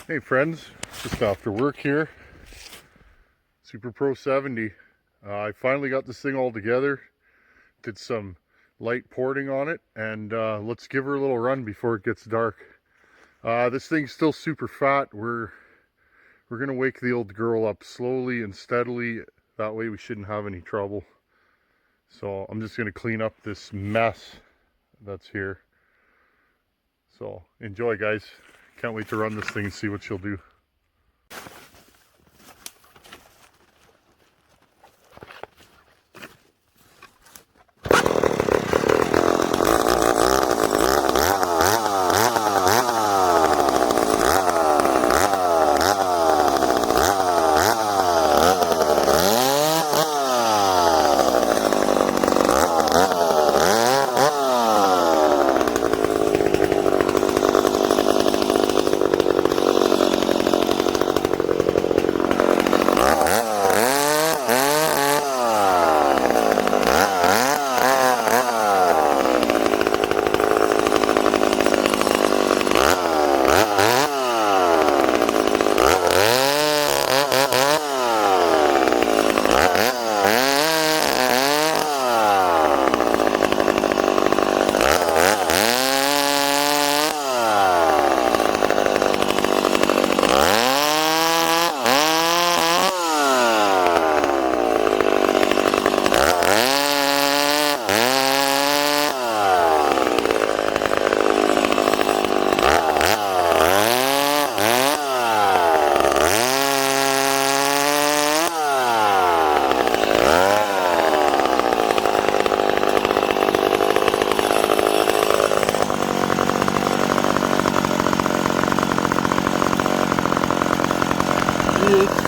Hey friends, just after work here, Super Pro 70. I finally got this thing all together, did some light porting on it, and let's give her a little run before it gets dark. This thing's still super fat. We're gonna wake the old girl up slowly and steadily, that way we shouldn't have any trouble. So I'm just gonna clean up this mess that's here. So enjoy, guys. Can't wait to run this thing and see what she'll do.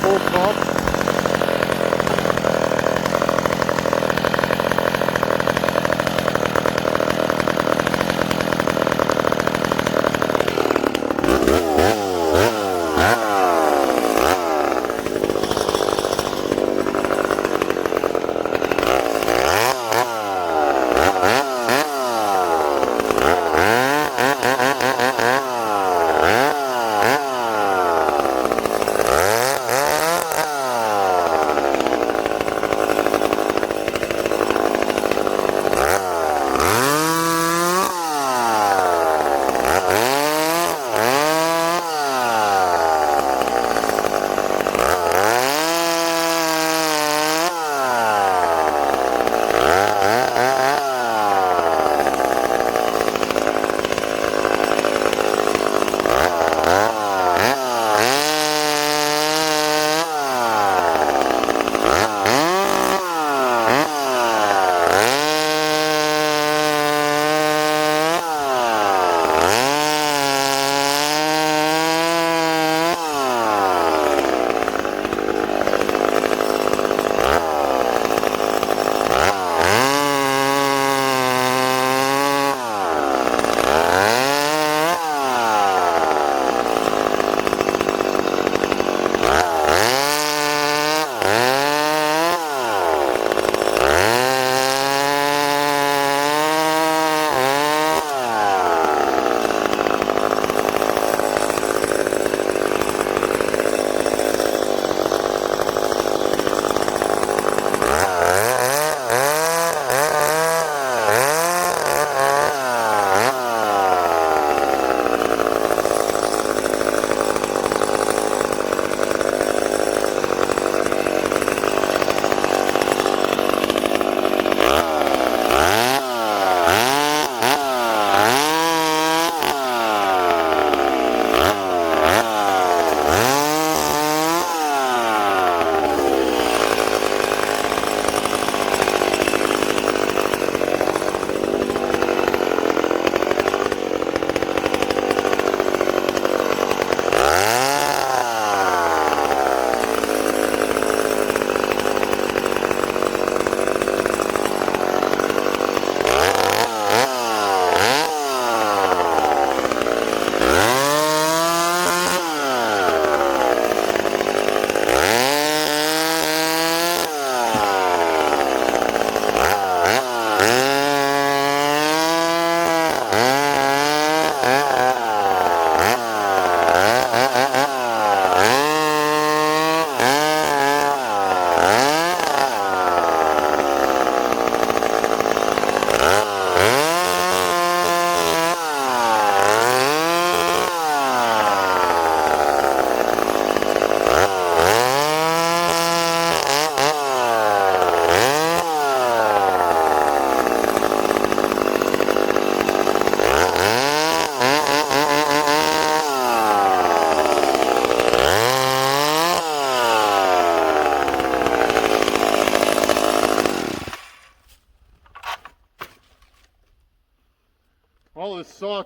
Full pump.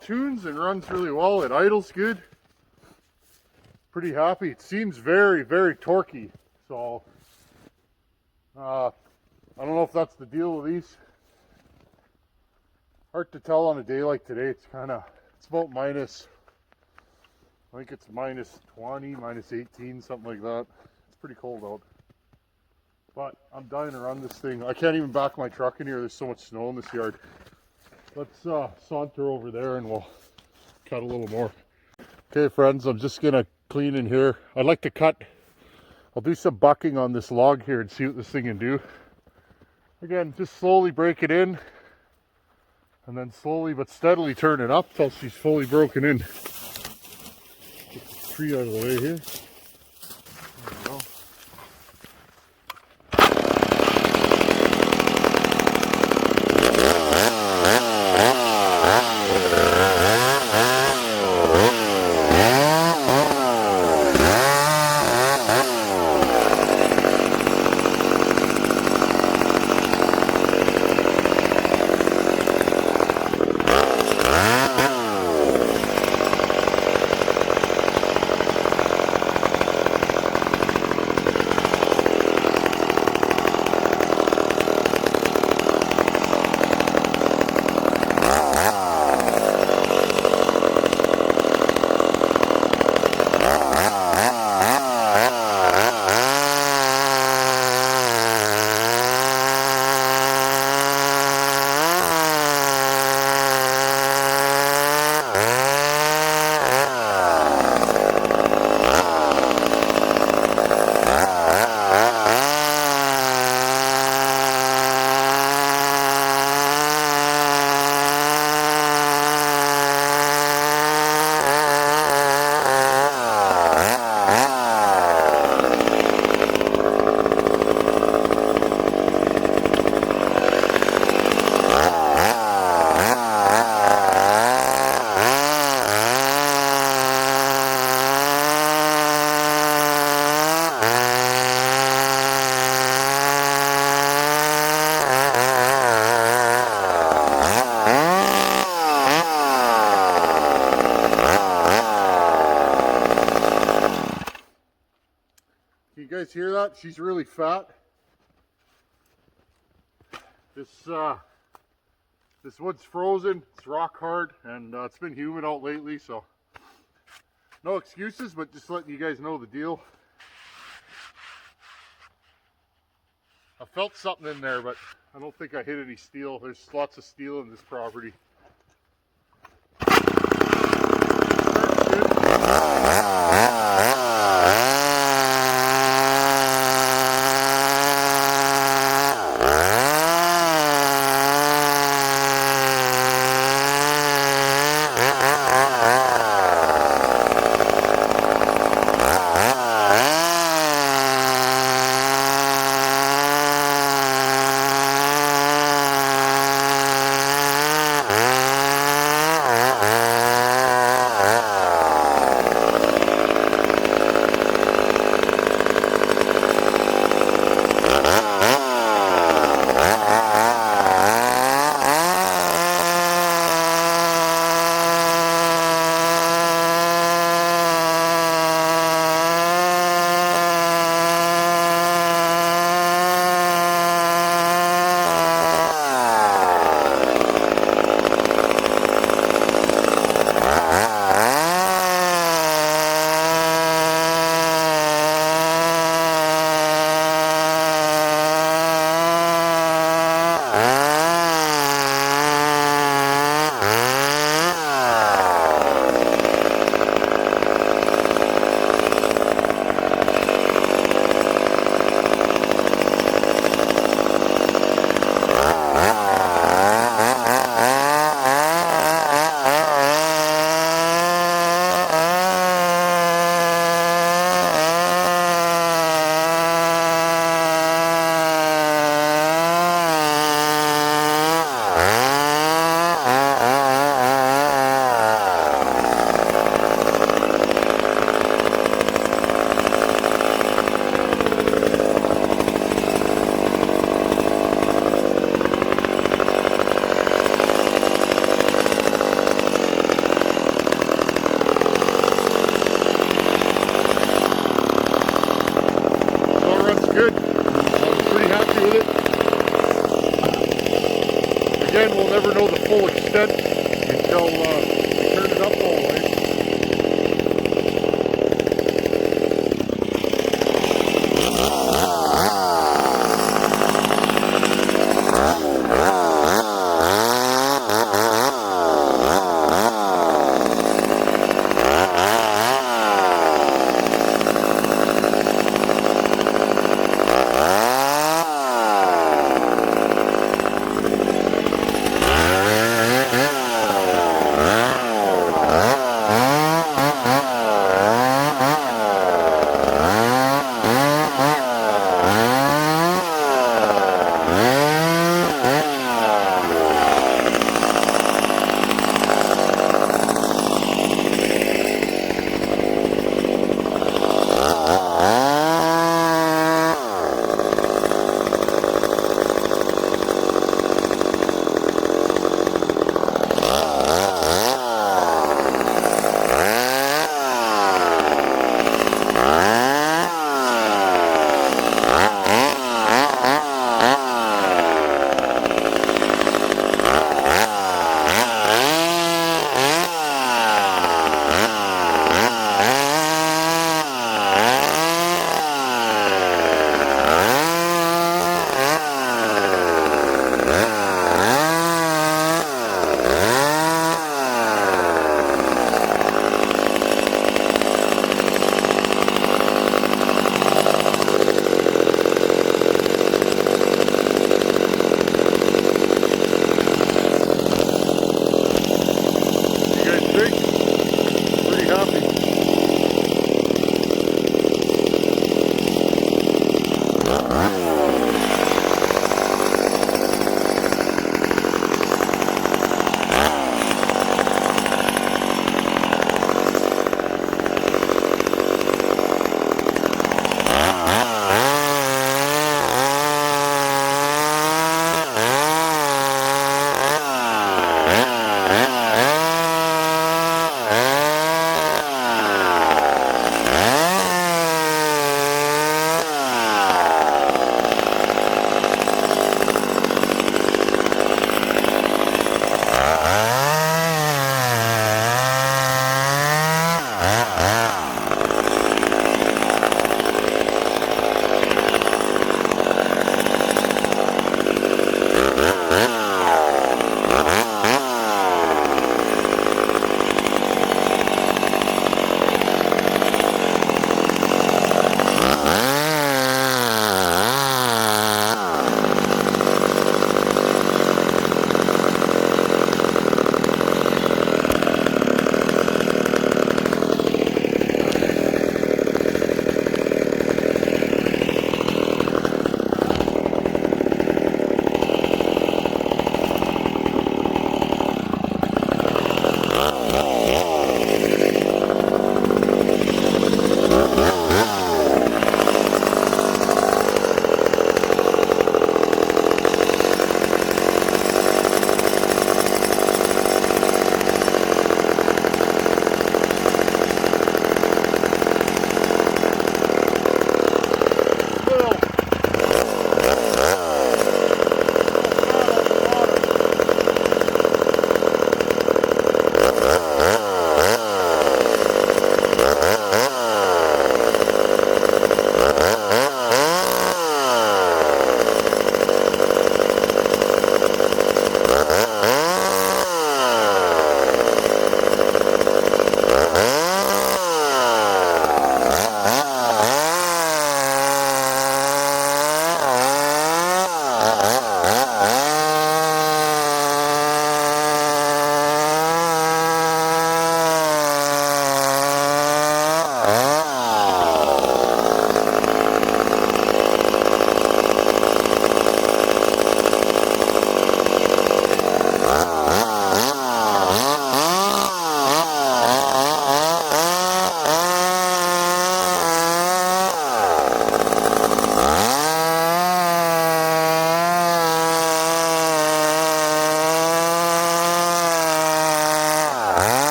tunes and runs really well. It idles good. Pretty happy. It seems very, very torquey. So, I don't know if that's the deal with these. Hard to tell on a day like today. It's about minus, I think it's minus 20, minus 18, something like that. It's pretty cold out. But I'm dying to run this thing. I can't even back my truck in here. There's so much snow in this yard. Let's saunter over there and we'll cut a little more. Okay friends, I'm just gonna clean in here. I'd like to cut, I'll do some bucking on this log here and see what this thing can do. Again, just slowly break it in and then slowly but steadily turn it up till she's fully broken in. Get the tree out of the way here. There we go. Can you guys hear that? She's really fat. This wood's frozen, it's rock hard, and it's been humid out lately, so no excuses, but just letting you guys know the deal. I felt something in there, but I don't think I hit any steel. There's lots of steel in this property. never know the full extent until we turn it up all the way.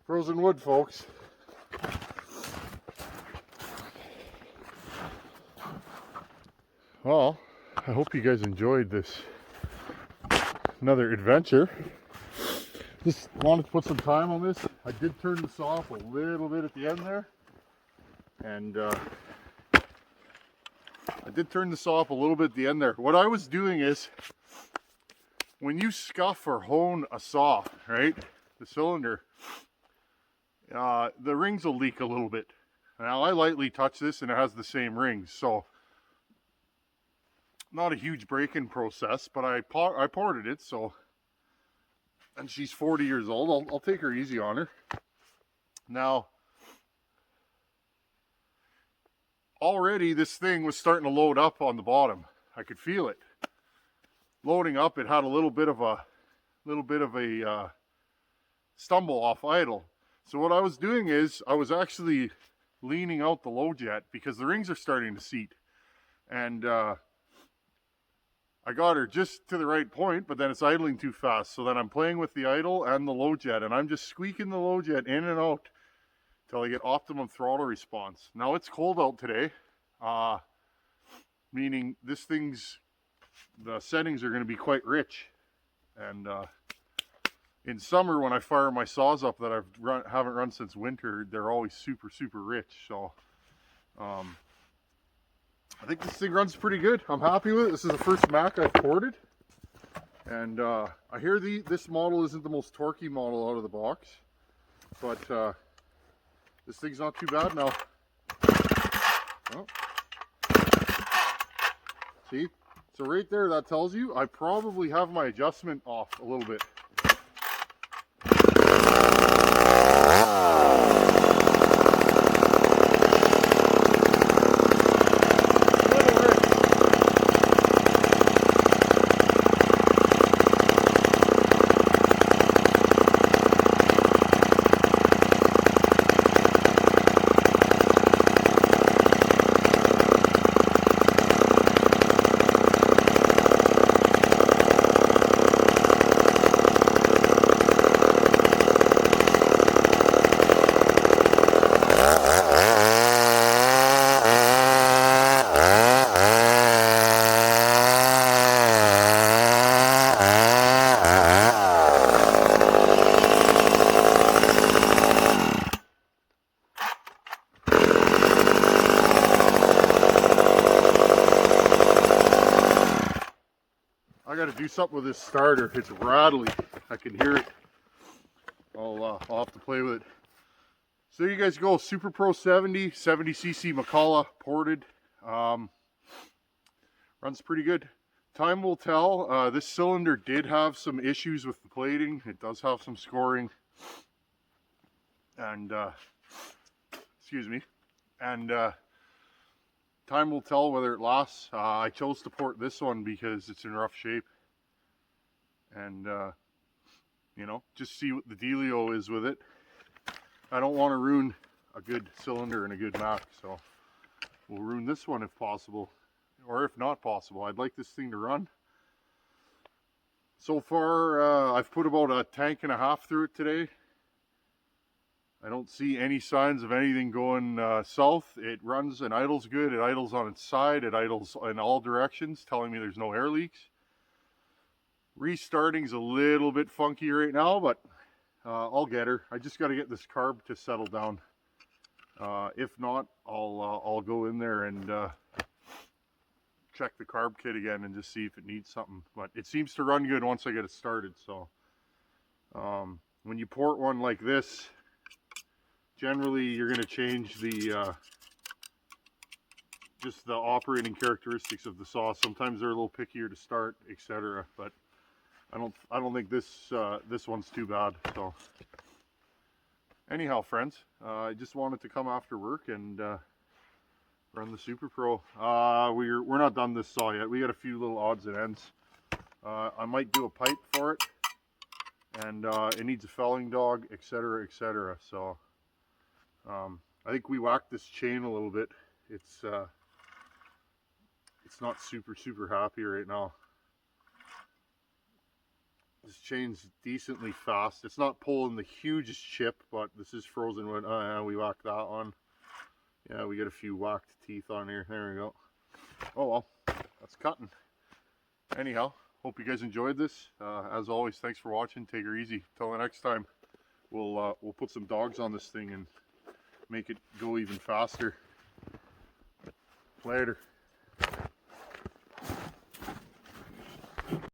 Frozen wood, folks. Well, I hope you guys enjoyed this another adventure. Just wanted to put some time on this. I did turn this off a little bit at the end there, and What I was doing is, when you scuff or hone a saw, right, the cylinder, the rings will leak a little bit. Now I lightly touch this and it has the same rings, so not a huge break-in process, but I ported it, so, and she's 40 years old, I'll take her easy on her. Now, already this thing was starting to load up on the bottom. I could feel it. Loading up, it had a little bit of a stumble off idle. So what I was doing is, I was actually leaning out the low jet because the rings are starting to seat. And I got her just to the right point, but then it's idling too fast. So then I'm playing with the idle and the low jet, and I'm just squeaking the low jet in and out till I get optimum throttle response. Now it's cold out today, meaning this thing's, the settings are going to be quite rich. And in summer, when I fire my saws up that haven't run since winter, they're always super, super rich. So I think this thing runs pretty good. I'm happy with it. This is the first Mac I've ported. And I hear this model isn't the most torquey model out of the box, but this thing's not too bad now. Oh. See? So right there, that tells you I probably have my adjustment off a little bit. I got to do something with this starter. It's rattly. I can hear it. I'll have to play with it. So there you guys go. Super Pro 70cc McCulloch ported. Runs pretty good. Time will tell. This cylinder did have some issues with the plating. It does have some scoring. And, excuse me. And, time will tell whether it lasts. I chose to port this one because it's in rough shape. And, you know, just see what the dealio is with it. I don't want to ruin a good cylinder and a good Mac, so we'll ruin this one if possible. Or if not possible, I'd like this thing to run. So far, I've put about a tank and a half through it today. I don't see any signs of anything going south. It runs and idles good. It idles on its side. It idles in all directions, telling me there's no air leaks. Restarting's a little bit funky right now, but I'll get her. I just got to get this carb to settle down. If not, I'll go in there and check the carb kit again and just see if it needs something. But it seems to run good once I get it started. So when you port one like this, generally you're going to change the just the operating characteristics of the saw. Sometimes they're a little pickier to start, etc. But I don't think this this one's too bad. So anyhow, friends, I just wanted to come after work and run the Super Pro. We're not done this saw yet. We got a few little odds and ends. I might do a pipe for it, and it needs a felling dog, etc., etc. So I think we whacked this chain a little bit. It's not super happy right now. This chain's decently fast. It's not pulling the hugest chip, but this is frozen wood. Oh yeah, we whacked that one. Yeah, we got a few whacked teeth on here. There we go. Oh well, that's cutting. Anyhow, hope you guys enjoyed this. As always, thanks for watching. Take her easy. Till the next time, we'll put some dogs on this thing and make it go even faster. Later.